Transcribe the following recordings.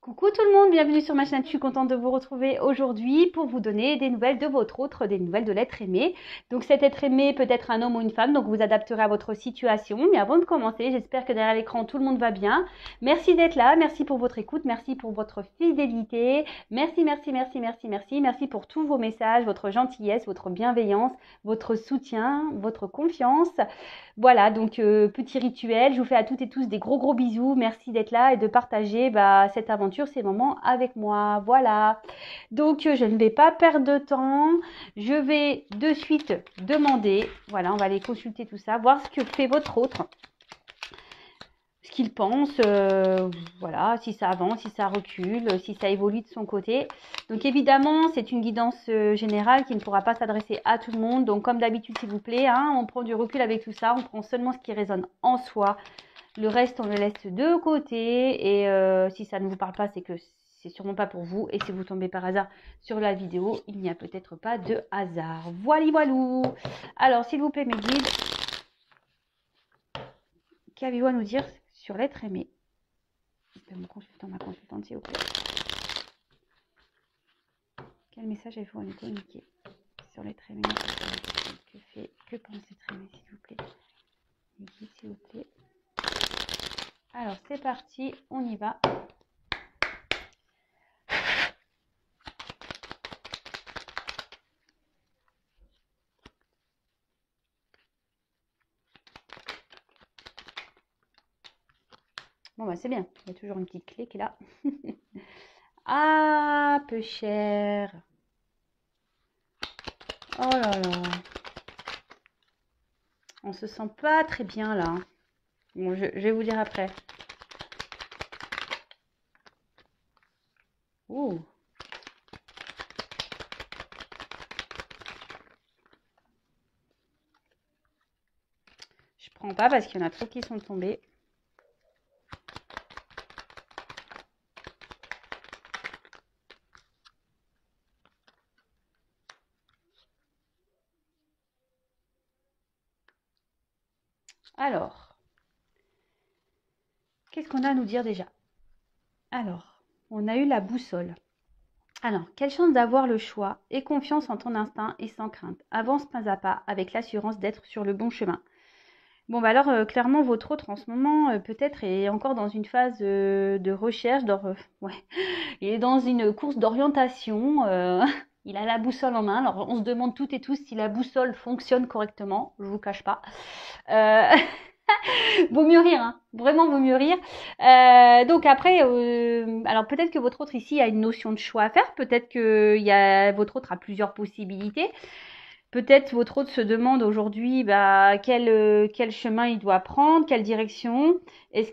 Coucou tout le monde, bienvenue sur ma chaîne. Je suis contente de vous retrouver aujourd'hui pour vous donner des nouvelles de votre autre, des nouvelles de l'être aimé. Donc cet être aimé peut être un homme ou une femme, donc vous adapterez à votre situation. Mais avant de commencer, j'espère que derrière l'écran tout le monde va bien. Merci d'être là, merci pour votre écoute, merci pour votre fidélité. Merci pour tous vos messages, votre gentillesse, votre bienveillance, votre soutien, votre confiance. Voilà, donc petit rituel, je vous fais à toutes et tous des gros bisous. Merci d'être là et de partager cette aventure, ces moments avec moi. Voilà, donc je ne vais pas perdre de temps. Je vais de suite demander, voilà, on va aller consulter tout ça, voir ce que fait votre autre, ce qu'il pense, voilà, si ça avance, si ça recule, si ça évolue de son côté. Donc évidemment, c'est une guidance générale qui ne pourra pas s'adresser à tout le monde. Donc comme d'habitude, s'il vous plaît, on prend du recul avec tout ça, on prend seulement ce qui résonne en soi. Le reste, on le laisse de côté. Et si ça ne vous parle pas, c'est que c'est sûrement pas pour vous. Et si vous tombez par hasard sur la vidéo, il n'y a peut-être pas de hasard. Voilou. Alors, s'il vous plaît, mes guides, qu'avez-vous à nous dire sur l'être aimé de mon consultant, ma consultante, s'il vous plaît? Quel message avez-vous à nous communiquer sur l'être aimé? Que pense l'être aimé, s'il vous plaît? Les guides, s'il vous plaît. Alors, c'est parti, on y va. Bon, bah c'est bien, il y a toujours une petite clé qui est là. Ah, peu cher. Oh là là. On se sent pas très bien là. Bon, je vais vous dire après. Ouh. Je prends pas parce qu'il y en a trop qui sont tombés. Alors, qu'est-ce qu'on a à nous dire déjà? Alors, on a eu la boussole. Alors, quelle chance d'avoir le choix. Aie confiance en ton instinct et sans crainte. Avance pas à pas avec l'assurance d'être sur le bon chemin. Bon, bah alors, clairement, votre autre en ce moment, peut-être, est encore dans une phase de recherche. Ouais. Il est dans une course d'orientation. Il a la boussole en main. Alors, on se demande toutes et tous si la boussole fonctionne correctement. Je vous cache pas. Vaut mieux rire, hein. Vraiment vaut mieux rire. Donc après, alors peut-être que votre autre ici a une notion de choix à faire. Peut-être que votre autre a plusieurs possibilités. Peut-être votre autre se demande aujourd'hui quel chemin il doit prendre, quelle direction. Est-ce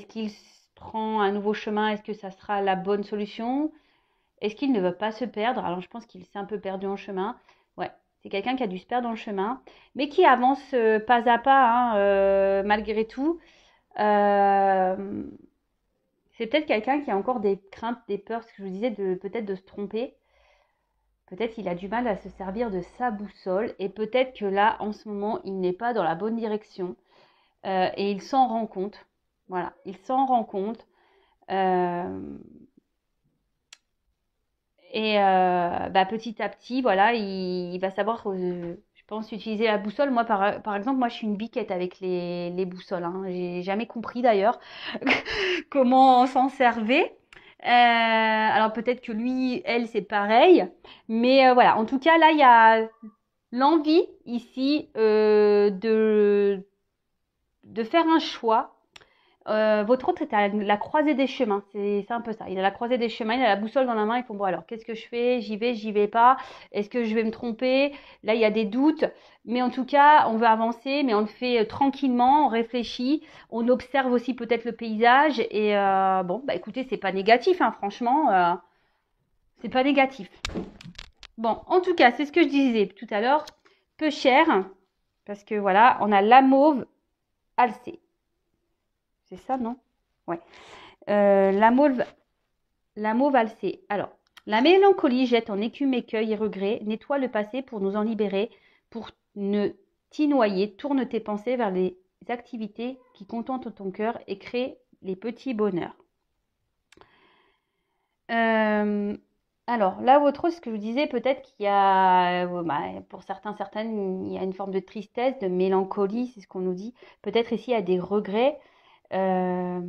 qu'il prend un nouveau chemin? Est-ce que ça sera la bonne solution? Est-ce qu'il ne veut pas se perdre? Alors je pense qu'il s'est un peu perdu en chemin. Ouais, c'est quelqu'un qui a dû se perdre dans le chemin, mais qui avance pas à pas, malgré tout. C'est peut-être quelqu'un qui a encore des craintes, des peurs, ce que je vous disais, peut-être de se tromper. Peut-être qu'il a du mal à se servir de sa boussole et peut-être que là, en ce moment, il n'est pas dans la bonne direction et il s'en rend compte. Voilà, il s'en rend compte. Petit à petit, voilà, il va savoir, je pense, utiliser la boussole. Moi, par exemple, moi, je suis une biquette avec les boussoles. J'ai jamais compris d'ailleurs comment on s'en servait. Alors peut-être que lui, elle, c'est pareil. Mais voilà, en tout cas, là, il y a l'envie ici de faire un choix. Votre autre est à la croisée des chemins, c'est un peu ça. Il a la croisée des chemins, il a la boussole dans la main, ils font bon alors qu'est-ce que je fais? J'y vais pas? Est-ce que je vais me tromper? Là il y a des doutes, mais en tout cas on veut avancer, mais on le fait tranquillement, on réfléchit, on observe aussi peut-être le paysage et écoutez c'est pas négatif, franchement, c'est pas négatif. Bon en tout cas c'est ce que je disais tout à l'heure, peu cher, parce que voilà on a la mauve alcée. C'est ça, non? Ouais. La mauve alcée. Alors, la mélancolie jette en écume écueil et regret, nettoie le passé pour nous en libérer, pour ne t'y noyer, tourne tes pensées vers les activités qui contentent ton cœur et créent les petits bonheurs. Alors, là, votre autre, ce que je vous disais, peut-être qu'il y a, pour certaines, il y a une forme de tristesse, de mélancolie, c'est ce qu'on nous dit. Peut-être ici, il y a des regrets. Euh,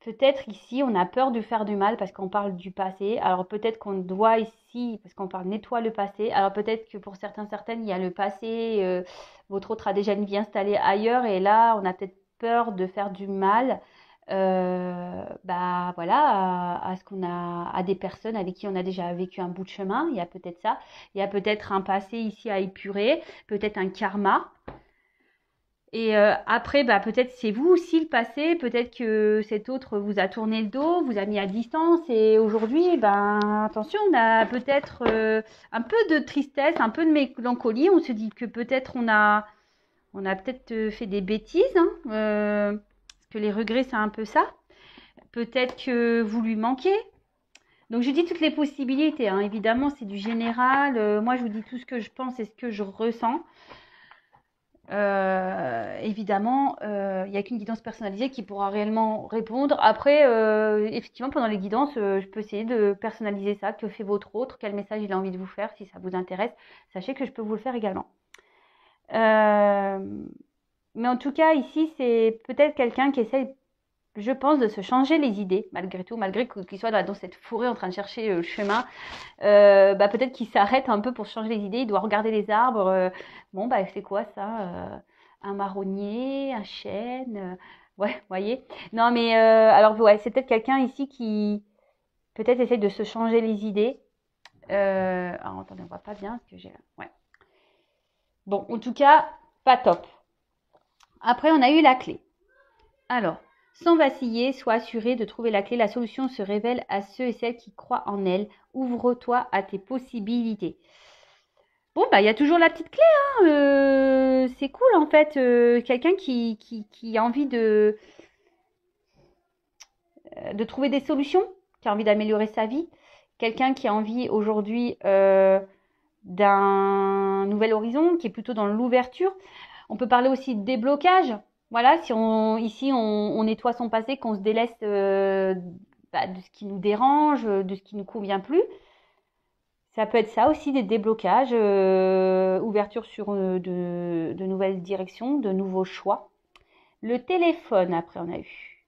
Peut-être ici, on a peur de faire du mal parce qu'on parle du passé. Alors peut-être qu'on doit ici, parce qu'on parle nettoie le passé. Alors peut-être que pour certaines, il y a le passé, votre autre a déjà une vie installée ailleurs et là, on a peut-être peur de faire du mal. Bah voilà, à ce qu'on a, à des personnes avec qui on a déjà vécu un bout de chemin. Il y a peut-être ça. Il y a peut-être un passé ici à épurer, peut-être un karma. Et après, bah, peut-être c'est vous aussi le passé, peut-être que cet autre vous a tourné le dos, vous a mis à distance et aujourd'hui, ben, attention, on a peut-être un peu de tristesse, un peu de mélancolie. On se dit que peut-être on a peut-être fait des bêtises, hein, parce que les regrets, c'est un peu ça. Peut-être que vous lui manquez. Donc je dis toutes les possibilités, hein. Évidemment, c'est du général. Moi, je vous dis tout ce que je pense et ce que je ressens. Évidemment, il n'y a qu'une guidance personnalisée qui pourra réellement répondre. Après, effectivement, pendant les guidances, je peux essayer de personnaliser ça. Que fait votre autre? Quel message il a envie de vous faire? Si ça vous intéresse, sachez que je peux vous le faire également. Mais en tout cas, ici, c'est peut-être quelqu'un qui essaye, je pense, de se changer les idées, malgré tout, malgré qu'il soit dans cette forêt en train de chercher le chemin. Bah, peut-être qu'il s'arrête un peu pour changer les idées. Il doit regarder les arbres. Bon, bah, c'est quoi ça? Un marronnier, un chêne. Ouais, vous voyez. Non, mais alors, ouais, c'est peut-être quelqu'un ici qui peut-être essaie de se changer les idées. Alors, attendez, on voit pas bien ce que j'ai là. Ouais. Bon, en tout cas, pas top. Après, on a eu la clé. Alors, sans vaciller, sois assuré de trouver la clé. La solution se révèle à ceux et celles qui croient en elle. Ouvre-toi à tes possibilités. Bon, bah, il y a toujours la petite clé, hein. C'est cool, en fait. Quelqu'un qui a envie de trouver des solutions, qui a envie d'améliorer sa vie. Quelqu'un qui a envie aujourd'hui d'un nouvel horizon, qui est plutôt dans l'ouverture. On peut parler aussi de déblocage. Voilà, si ici on nettoie son passé, qu'on se délaisse de ce qui nous dérange, de ce qui nous convient plus. Ça peut être ça aussi, des déblocages, ouverture sur de nouvelles directions, de nouveaux choix. Le téléphone, après, on a eu.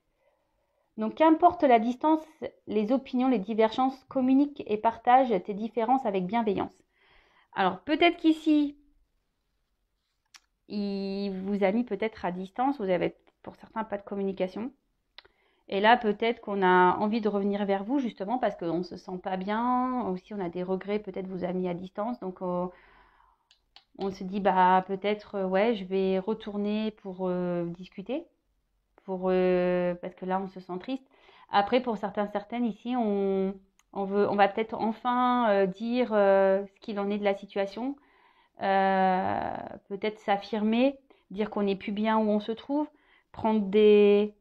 Donc, qu'importe la distance, les opinions, les divergences, communique et partage tes différences avec bienveillance. Alors, peut-être qu'ici, il vous a mis peut-être à distance, vous avez pour certains pas de communication. Et là, peut-être qu'on a envie de revenir vers vous, justement, parce qu'on ne se sent pas bien. Aussi, on a des regrets, peut-être vous a mis à distance. Donc, on se dit, bah, peut-être, ouais, je vais retourner pour discuter. Parce que là, on se sent triste. Après, pour certaines ici, on va peut-être enfin dire ce qu'il en est de la situation. Peut-être s'affirmer, dire qu'on n'est plus bien où on se trouve. Prendre des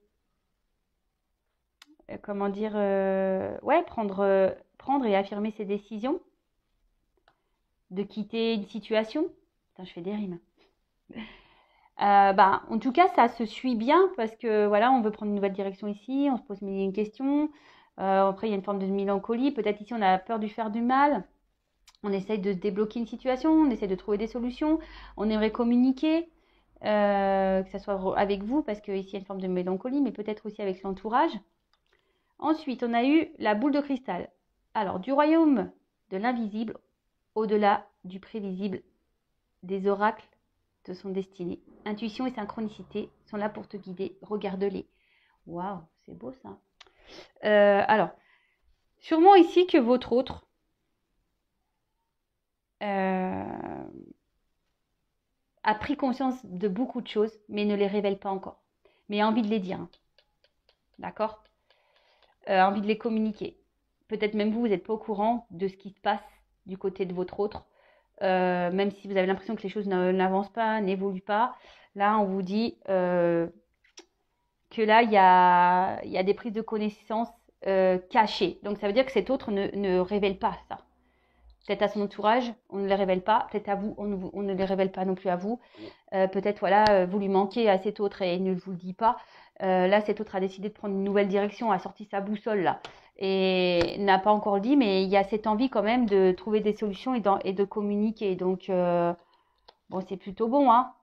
comment dire, ouais, prendre et affirmer ses décisions, de quitter une situation. Putain, je fais des rimes. Bah, en tout cas, ça se suit bien parce que voilà, on veut prendre une nouvelle direction ici, on se pose mille et une questions. Après, il y a une forme de mélancolie. Peut-être ici, on a peur de faire du mal. On essaye de débloquer une situation, on essaye de trouver des solutions. On aimerait communiquer, que ce soit avec vous, parce qu'ici, il y a une forme de mélancolie, mais peut-être aussi avec l'entourage. Ensuite, on a eu la boule de cristal. Alors, du royaume de l'invisible, au-delà du prévisible, des oracles te sont destinés. Intuition et synchronicité sont là pour te guider. Regarde-les. Waouh, c'est beau ça. Alors, sûrement ici que votre autre a pris conscience de beaucoup de choses, mais ne les révèle pas encore. Mais a envie de les dire. Hein. D'accord envie de les communiquer. Peut-être même vous, vous n'êtes pas au courant de ce qui se passe du côté de votre autre. Même si vous avez l'impression que les choses n'avancent pas, n'évoluent pas. Là, on vous dit que là, il y a des prises de connaissances cachées. Donc, ça veut dire que cet autre ne révèle pas ça. Peut-être à son entourage, on ne les révèle pas. Peut-être à vous, on ne les révèle pas non plus à vous. Peut-être, voilà, vous lui manquez à cet autre et il ne vous le dit pas. Là, cet autre a décidé de prendre une nouvelle direction, a sorti sa boussole là. Et n'a pas encore dit, mais il y a cette envie quand même de trouver des solutions et de communiquer. Donc, bon, c'est plutôt bon, hein.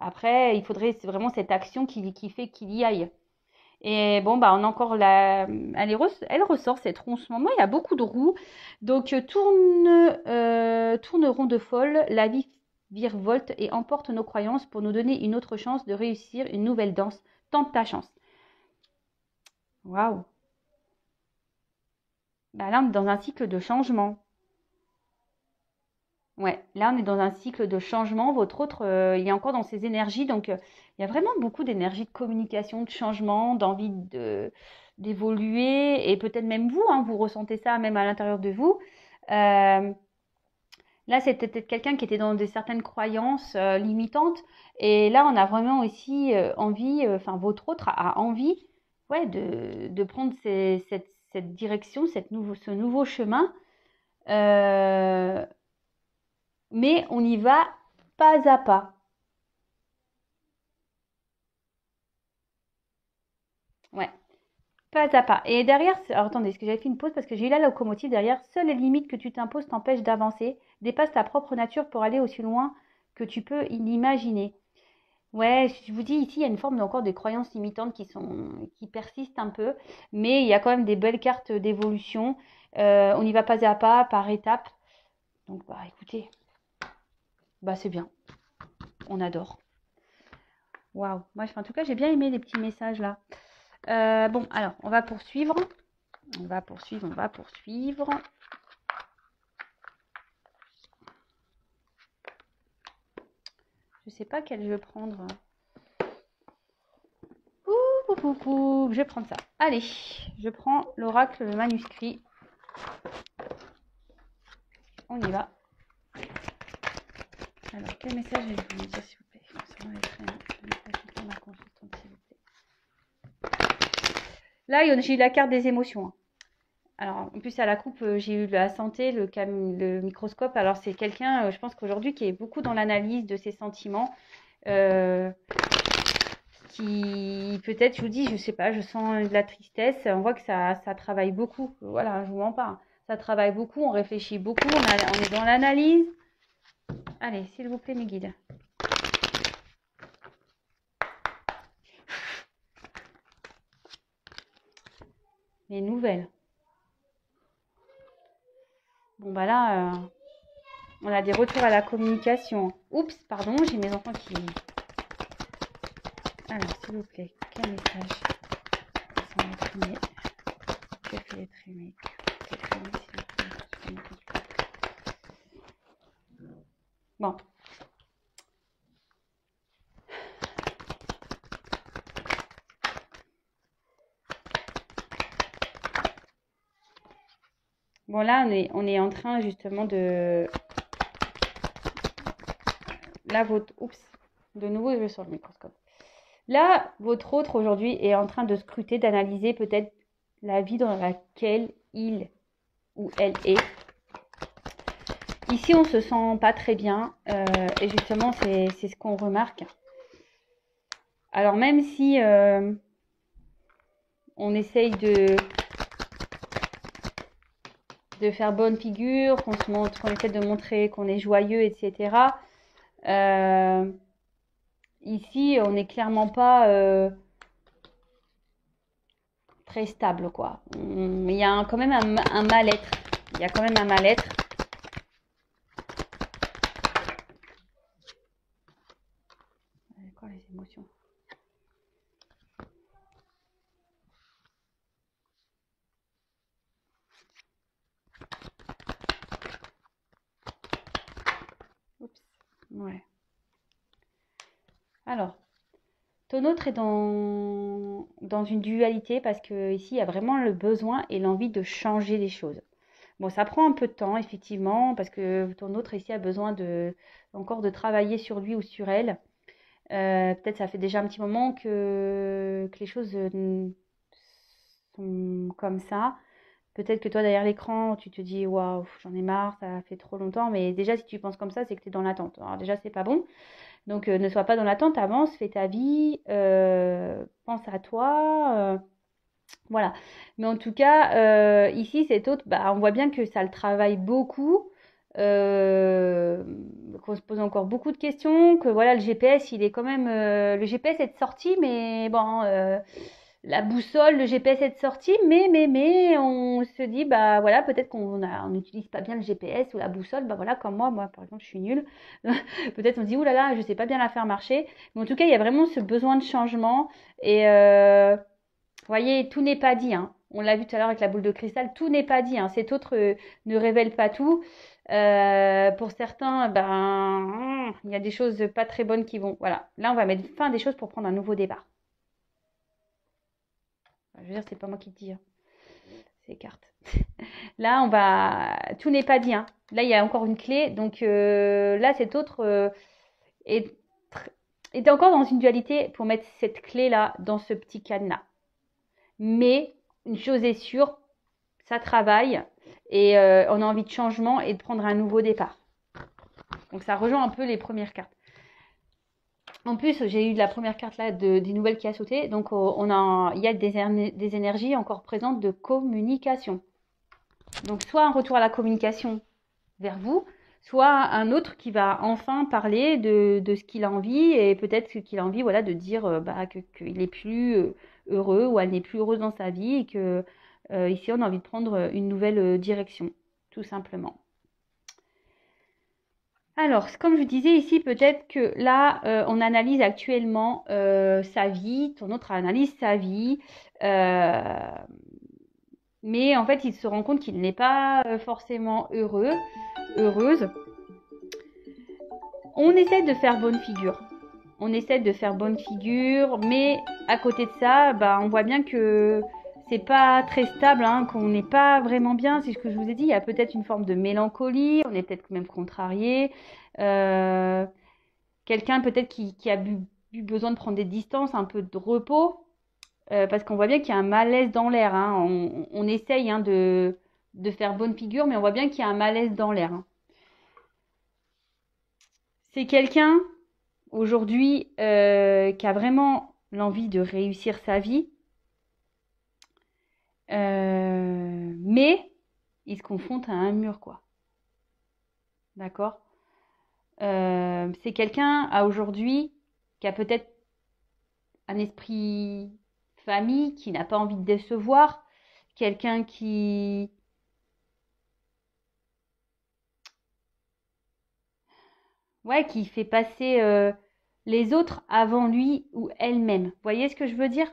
Après, il faudrait c'est vraiment cette action qui fait qu'il y aille. Et bon, bah, on a encore elle ressort cette roue en ce moment. Il y a beaucoup de roues. Donc, tourneront de folle. La vie virevolte et emporte nos croyances pour nous donner une autre chance de réussir une nouvelle danse. Tente ta chance. Waouh. Bah, là, on est dans un cycle de changement. Ouais, là, on est dans un cycle de changement. Votre autre, il est encore dans ses énergies. Donc, il y a vraiment beaucoup d'énergie de communication, de changement, d'évoluer. Et peut-être même vous, hein, vous ressentez ça même à l'intérieur de vous. Euh, Là, c'était peut-être quelqu'un qui était dans certaines croyances limitantes. Et là, on a vraiment aussi envie, enfin, votre autre a envie, ouais, de prendre cette direction, ce nouveau chemin. Euh, mais on y va pas à pas. Ouais, pas à pas. Et derrière, alors attendez, est-ce que j'avais fait une pause parce que j'ai eu la locomotive derrière. Seules les limites que tu t'imposes t'empêchent d'avancer. Dépasse ta propre nature pour aller aussi loin que tu peux l'imaginer. Ouais, je vous dis ici, il y a une forme encore de croyances limitantes qui persistent un peu, mais il y a quand même des belles cartes d'évolution. On y va pas à pas, par étapes. Donc, bah, écoutez, bah, c'est bien. On adore. Waouh. Moi, en tout cas, j'ai bien aimé les petits messages là. Bon, alors, on va poursuivre. On va poursuivre, on va poursuivre. Je sais pas quel je vais prendre. Je vais prendre ça. Allez, je prends l'oracle, le manuscrit. On y va. Alors, quel message avez-vous me dire, s'il vous plaît? Concernant les traînées, le message de ma consultante, s'il vous plaît. Là, j'ai eu la carte des émotions, hein. Alors, en plus, à la coupe, j'ai eu la santé, le microscope. Alors, c'est quelqu'un, je pense qu'aujourd'hui, qui est beaucoup dans l'analyse de ses sentiments. Qui, peut-être, je vous dis, je sais pas, je sens de la tristesse. On voit que ça travaille beaucoup. Voilà, je vous mens pas. Ça travaille beaucoup, on réfléchit beaucoup, on est dans l'analyse. Allez, s'il vous plaît, mes guides. Les nouvelles. Bon, bah là, on a des retours à la communication. Oups, pardon, j'ai mes enfants qui... Alors, s'il vous plaît, quel message? Sans les traîner. Que fait les traîner? Que fait les traîner, bon. Bon, là, on est en train justement de... Là, votre... Oups, de nouveau, je vais sur le microscope. Là, votre autre aujourd'hui est en train de scruter, d'analyser peut-être la vie dans laquelle il ou elle est. Ici, on se sent pas très bien et justement, c'est ce qu'on remarque. Alors, même si on essaye de faire bonne figure, qu'on essaie de montrer qu'on est joyeux, etc. Ici, on n'est clairement pas très stable, quoi. Il y a quand même un mal-être. Il y a quand même un mal-être. D'accord, les émotions. Oups. Ouais. Alors, ton autre est dans une dualité parce que ici, il y a vraiment le besoin et l'envie de changer les choses. Bon, ça prend un peu de temps, effectivement, parce que ton autre ici a besoin encore de travailler sur lui ou sur elle. Peut-être ça fait déjà un petit moment que les choses sont comme ça. Peut-être que toi, derrière l'écran, tu te dis, waouh, j'en ai marre, ça fait trop longtemps. Mais déjà, si tu penses comme ça, c'est que tu es dans l'attente. Alors déjà, c'est pas bon. Donc, ne sois pas dans l'attente, avance, fais ta vie, pense à toi. Voilà. Mais en tout cas, ici, cet autre, bah, on voit bien que ça le travaille beaucoup, euh, qu'on se pose encore beaucoup de questions, que voilà, le GPS, il est quand même, le GPS est de sortie, mais bon, la boussole, le GPS est de sortie, mais, on se dit, bah voilà, peut-être on n'utilise pas bien le GPS ou la boussole, bah voilà, comme moi, par exemple, je suis nulle. Peut-être on se dit, ouh là là, je sais pas bien la faire marcher. Mais en tout cas, il y a vraiment ce besoin de changement et vous voyez, tout n'est pas dit, hein. On l'a vu tout à l'heure avec la boule de cristal, tout n'est pas dit, hein. Cet autre ne révèle pas tout. Pour certains, ben, il y a des choses pas très bonnes qui vont. Voilà. Là, on va mettre fin à des choses pour prendre un nouveau départ. Je veux dire, c'est pas moi qui te dis, hein. Ces cartes. Là, on va. Tout n'est pas dit, hein. Là, il y a encore une clé. Donc là, cet autre est, est encore dans une dualité pour mettre cette clé-là dans ce petit cadenas. Mais une chose est sûre, ça travaille et on a envie de changement et de prendre un nouveau départ. Donc ça rejoint un peu les premières cartes. En plus, j'ai eu de la première carte là des nouvelles qui a sauté. Donc il y a des énergies encore présentes de communication. Donc soit un retour à la communication vers vous, soit un autre qui va enfin parler de ce qu'il a envie et peut-être qu'il a envie, voilà, de dire qu'il est plus heureux ou elle n'est plus heureuse dans sa vie et que ici on a envie de prendre une nouvelle direction, tout simplement. Alors, comme je disais ici, peut-être que là, on analyse actuellement sa vie, ton autre analyse sa vie, mais en fait, il se rend compte qu'il n'est pas forcément heureuse. On essaie de faire bonne figure. On essaie de faire bonne figure, mais à côté de ça, bah, on voit bien que c'est pas très stable, hein, qu'on n'est pas vraiment bien. C'est ce que je vous ai dit. Il y a peut-être une forme de mélancolie. On est peut-être même contrarié. Euh, Quelqu'un peut-être qui a eu besoin de prendre des distances, un peu de repos, parce qu'on voit bien qu'il y a un malaise dans l'air, hein. On essaye, hein, de faire bonne figure, mais on voit bien qu'il y a un malaise dans l'air, hein. C'est quelqu'un aujourd'hui qui a vraiment l'envie de réussir sa vie, mais il se confronte à un mur, quoi. D'accord? C'est quelqu'un à aujourd'hui qui a peut-être un esprit famille, qui n'a pas envie de décevoir, quelqu'un ouais, qui fait passer les autres avant lui ou elle-même. Vous voyez ce que je veux dire?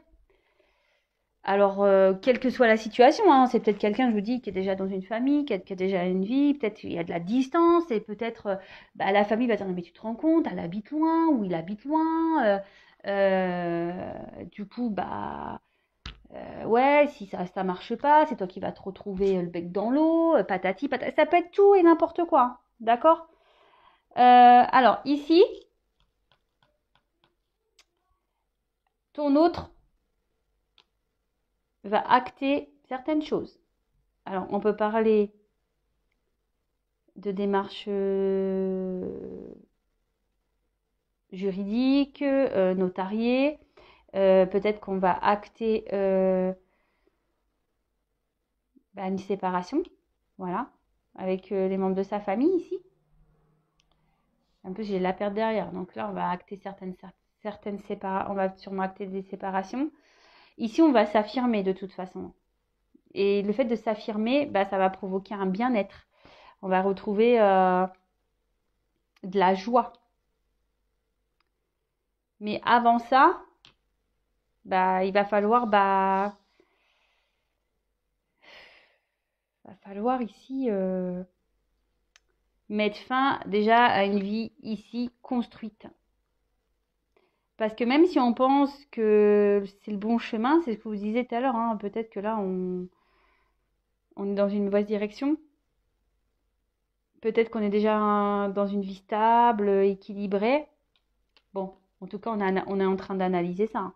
Alors, quelle que soit la situation, hein, c'est peut-être quelqu'un, je vous dis, qui est déjà dans une famille, qui a déjà une vie, peut-être qu'il y a de la distance, et peut-être bah, la famille va dire, mais tu te rends compte, elle habite loin, ou il habite loin, du coup, bah, ouais, si ça marche pas, c'est toi qui vas te retrouver le bec dans l'eau, patati, patati, ça peut être tout et n'importe quoi, d'accord? Alors, ici, ton autre va acter certaines choses. Alors, on peut parler de démarches juridiques, notariées. Peut-être qu'on va acter une séparation, voilà, avec les membres de sa famille ici. En plus, j'ai la perte derrière, donc là, on va acter certaines séparations. On va sûrement acter des séparations. Ici, on va s'affirmer de toute façon. Et le fait de s'affirmer, bah, ça va provoquer un bien-être. On va retrouver de la joie. Mais avant ça, bah, il va falloir, ici mettre fin déjà à une vie ici construite. Parce que même si on pense que c'est le bon chemin, c'est ce que vous disiez tout à l'heure, hein, peut-être que là on est dans une mauvaise direction. Peut-être qu'on est déjà dans une vie stable, équilibrée. Bon, en tout cas, on est en train d'analyser ça, hein.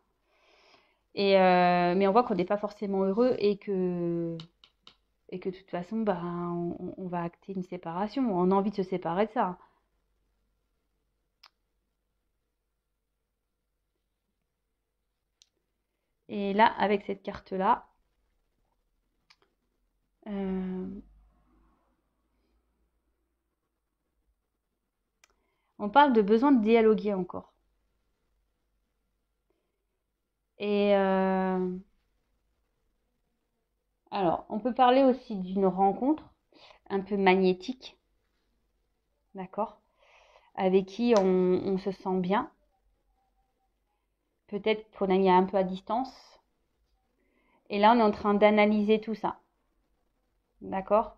Et mais on voit qu'on n'est pas forcément heureux et que et que de toute façon, bah, on va acter une séparation. On a envie de se séparer de ça. Et là, avec cette carte-là, on parle de besoin de dialoguer encore. Et alors, on peut parler aussi d'une rencontre un peu magnétique, d'accord, avec qui on se sent bien. Peut-être qu'on a mis un peu à distance. Et là, on est en train d'analyser tout ça, d'accord.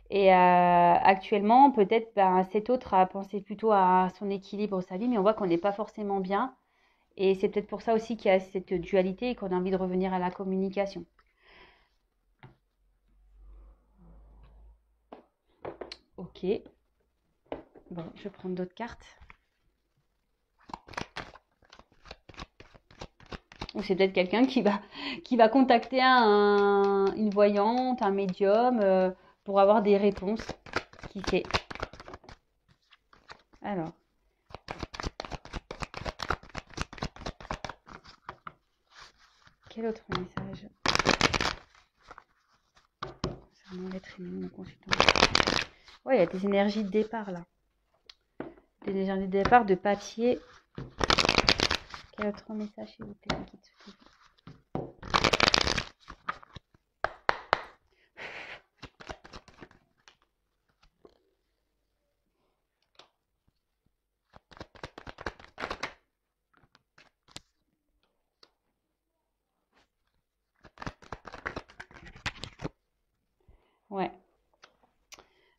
Et actuellement, peut-être cet autre a pensé plutôt à son équilibre, sa vie, mais on voit qu'on n'est pas forcément bien. Et c'est peut-être pour ça aussi qu'il y a cette dualité et qu'on a envie de revenir à la communication. Ok. Bon, je vais prendre d'autres cartes. Ou c'est peut-être quelqu'un qui va contacter une voyante, un médium, pour avoir des réponses. Qui sait? Alors. Quel autre message? C'est mon être aimé, mon consultant. Ouais, il y a des énergies de départ là. Des énergies de départ de papier. Quel autre message, s'il vous plaît? Ouais.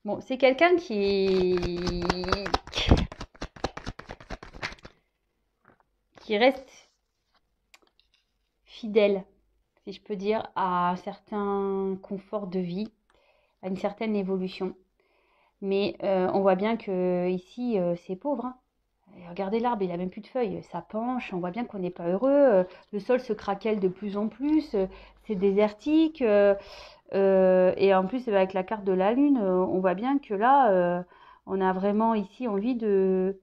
Bon, c'est quelqu'un qui reste fidèle, si je peux dire, à certains conforts de vie, à une certaine évolution. Mais on voit bien que ici, c'est pauvre, hein. Et regardez l'arbre, il a même plus de feuilles, ça penche, on voit bien qu'on n'est pas heureux, le sol se craquelle de plus en plus, c'est désertique, et en plus avec la carte de la lune, on voit bien que là, on a vraiment ici envie de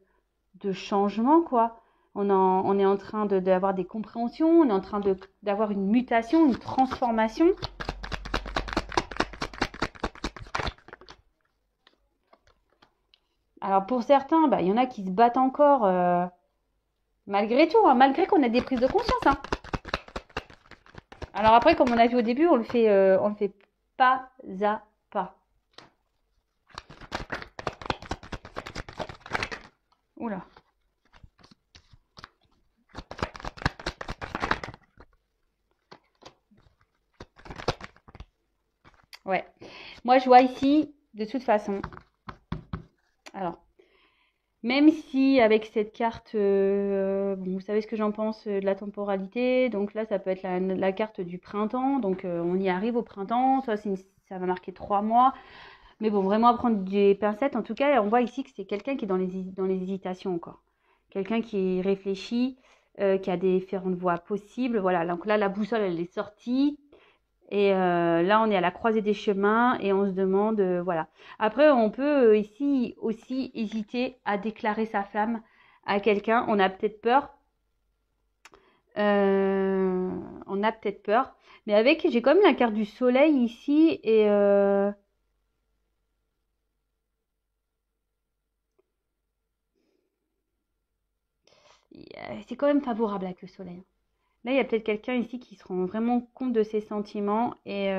changement, quoi. On est en train d'avoir des compréhensions, on est en train d'avoir une mutation, une transformation. Alors pour certains, il y en a qui se battent encore malgré tout, hein, malgré qu'on ait des prises de conscience, hein. Alors après, comme on a vu au début, on le fait pas à pas. Oula. Ouais. Moi, je vois ici, de toute façon. Alors, même si avec cette carte, bon, vous savez ce que j'en pense de la temporalité. Donc là, ça peut être la carte du printemps. Donc on y arrive au printemps. Ça va marquer 3 mois. Mais bon, vraiment à prendre des pincettes. En tout cas, on voit ici que c'est quelqu'un qui est dans les hésitations encore. Quelqu'un qui réfléchit, qui a différentes voies possibles. Voilà, donc là, la boussole, elle est sortie. Et là, on est à la croisée des chemins et on se demande, voilà. Après, on peut ici aussi hésiter à déclarer sa flamme à quelqu'un. On a peut-être peur. On a peut-être peur. Mais j'ai quand même la carte du soleil ici et c'est quand même favorable avec le soleil. Là, il y a peut-être quelqu'un ici qui se rend vraiment compte de ses sentiments et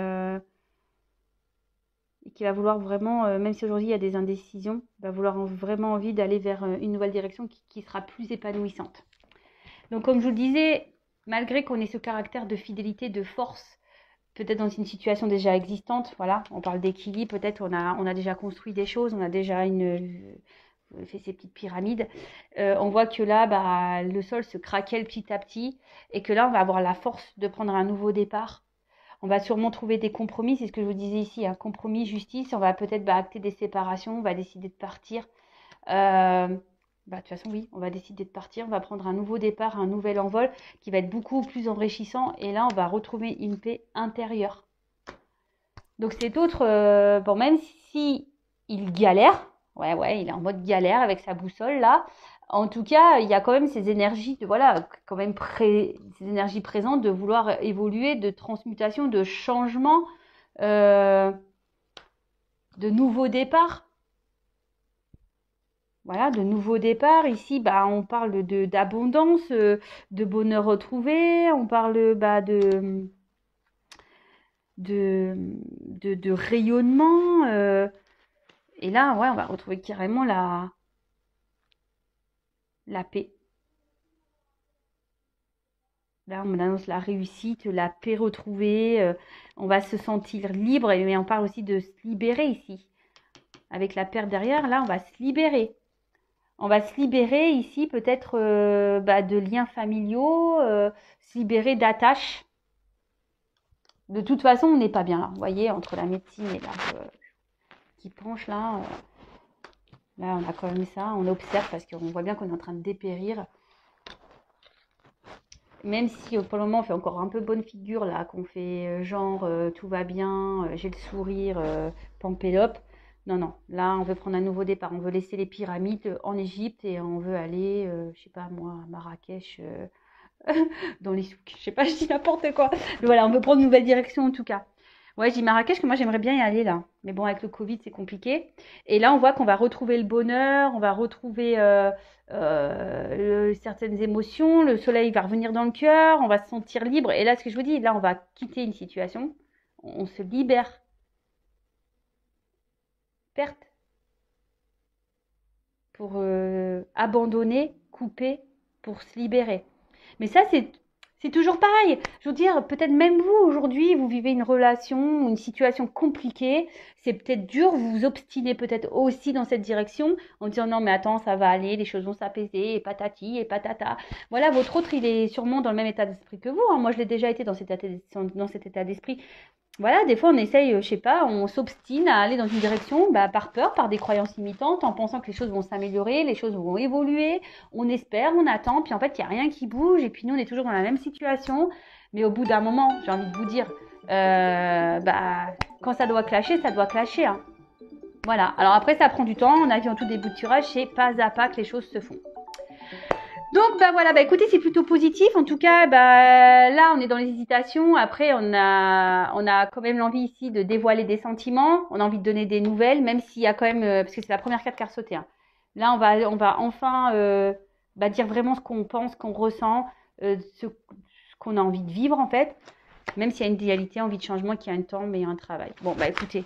qui va vouloir vraiment, même si aujourd'hui il y a des indécisions, va vouloir vraiment envie d'aller vers une nouvelle direction qui sera plus épanouissante. Donc comme je vous le disais, malgré qu'on ait ce caractère de fidélité, de force, peut-être dans une situation déjà existante, voilà, on parle d'équilibre, peut-être on a déjà construit des choses, on a déjà fait ces petites pyramides, on voit que là, le sol se craquelle petit à petit et que là, on va avoir la force de prendre un nouveau départ. On va sûrement trouver des compromis, c'est ce que je vous disais ici, un compromis, justice. On va peut-être acter des séparations, on va décider de partir. De toute façon, oui, on va décider de partir. On va prendre un nouveau départ, un nouvel envol qui va être beaucoup plus enrichissant. Et là, on va retrouver une paix intérieure. Donc cet autre, bon, même si il galère, ouais, il est en mode galère avec sa boussole là. En tout cas, il y a quand même ces énergies de voilà, quand même ces énergies présentes de vouloir évoluer, de transmutation, de changement, euh, de nouveau départ. Voilà, de nouveaux départs. Ici, bah, on parle de d'abondance, de bonheur retrouvé. On parle bah, de rayonnement. Et là, ouais, on va retrouver carrément la paix. Là, on annonce la réussite, la paix retrouvée. On va se sentir libre. Mais on parle aussi de se libérer ici. Avec la paire derrière, là, on va se libérer. On va se libérer ici peut-être bah, de liens familiaux, se libérer d'attaches. De toute façon, on n'est pas bien là. Vous voyez, entre la médecine et l'arbre qui penche là, là, on a quand même ça. On observe parce qu'on voit bien qu'on est en train de dépérir. Même si pour le moment, on fait encore un peu bonne figure là, qu'on fait genre tout va bien, j'ai le sourire, pampélope. Non, non, là, on veut prendre un nouveau départ. On veut laisser les pyramides en Égypte et on veut aller, je sais pas moi, à Marrakech, dans les souks. Je sais pas, je dis n'importe quoi. Mais voilà, on veut prendre une nouvelle direction en tout cas. Ouais, je dis Marrakech que moi j'aimerais bien y aller là. Mais bon, avec le Covid, c'est compliqué. Et là, on voit qu'on va retrouver le bonheur, on va retrouver certaines émotions, le soleil va revenir dans le cœur, on va se sentir libre. Et là, ce que je vous dis, là, on va quitter une situation, on se libère. Perte pour abandonner, couper, pour se libérer. Mais ça, c'est toujours pareil. Je veux dire, peut-être même vous, aujourd'hui, vous vivez une relation, une situation compliquée. C'est peut-être dur, vous vous obstinez peut-être aussi dans cette direction en disant non, mais attends, ça va aller, les choses vont s'apaiser, et patati, et patata. Voilà, votre autre, il est sûrement dans le même état d'esprit que vous. Hein. Moi, je l'ai déjà été dans cet état d'esprit. Voilà, des fois on essaye, je sais pas, on s'obstine à aller dans une direction bah, par peur, par des croyances limitantes, en pensant que les choses vont s'améliorer, les choses vont évoluer, on espère, on attend, puis en fait il n'y a rien qui bouge, et puis nous on est toujours dans la même situation, mais au bout d'un moment, j'ai envie de vous dire, bah, quand ça doit clasher, ça doit clasher. Hein. Voilà, alors après ça prend du temps, on a vu en tout début de tirage, c'est pas à pas que les choses se font. Donc bah voilà, bah écoutez, c'est plutôt positif. En tout cas, bah là, on est dans l'hésitation. Après, on a quand même l'envie ici de dévoiler des sentiments. On a envie de donner des nouvelles, même s'il y a quand même, parce que c'est la première carte qui a ressauté. Hein. Là, on va enfin bah, dire vraiment ce qu'on pense, ce qu'on ressent, ce qu'on a envie de vivre en fait. Même s'il y a une dualité, envie de changement, qu'il y a un temps, mais il y a un travail. Bon bah écoutez.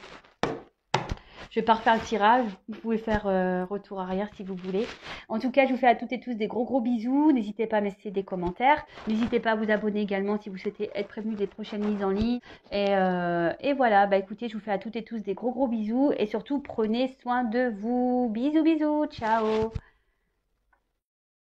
Je vais pas refaire le tirage. Vous pouvez faire retour arrière si vous voulez. En tout cas, je vous fais à toutes et tous des gros bisous. N'hésitez pas à me laisser des commentaires. N'hésitez pas à vous abonner également si vous souhaitez être prévenu des prochaines mises en ligne. Et voilà, bah écoutez, je vous fais à toutes et tous des gros bisous. Et surtout, prenez soin de vous. Bisous, ciao.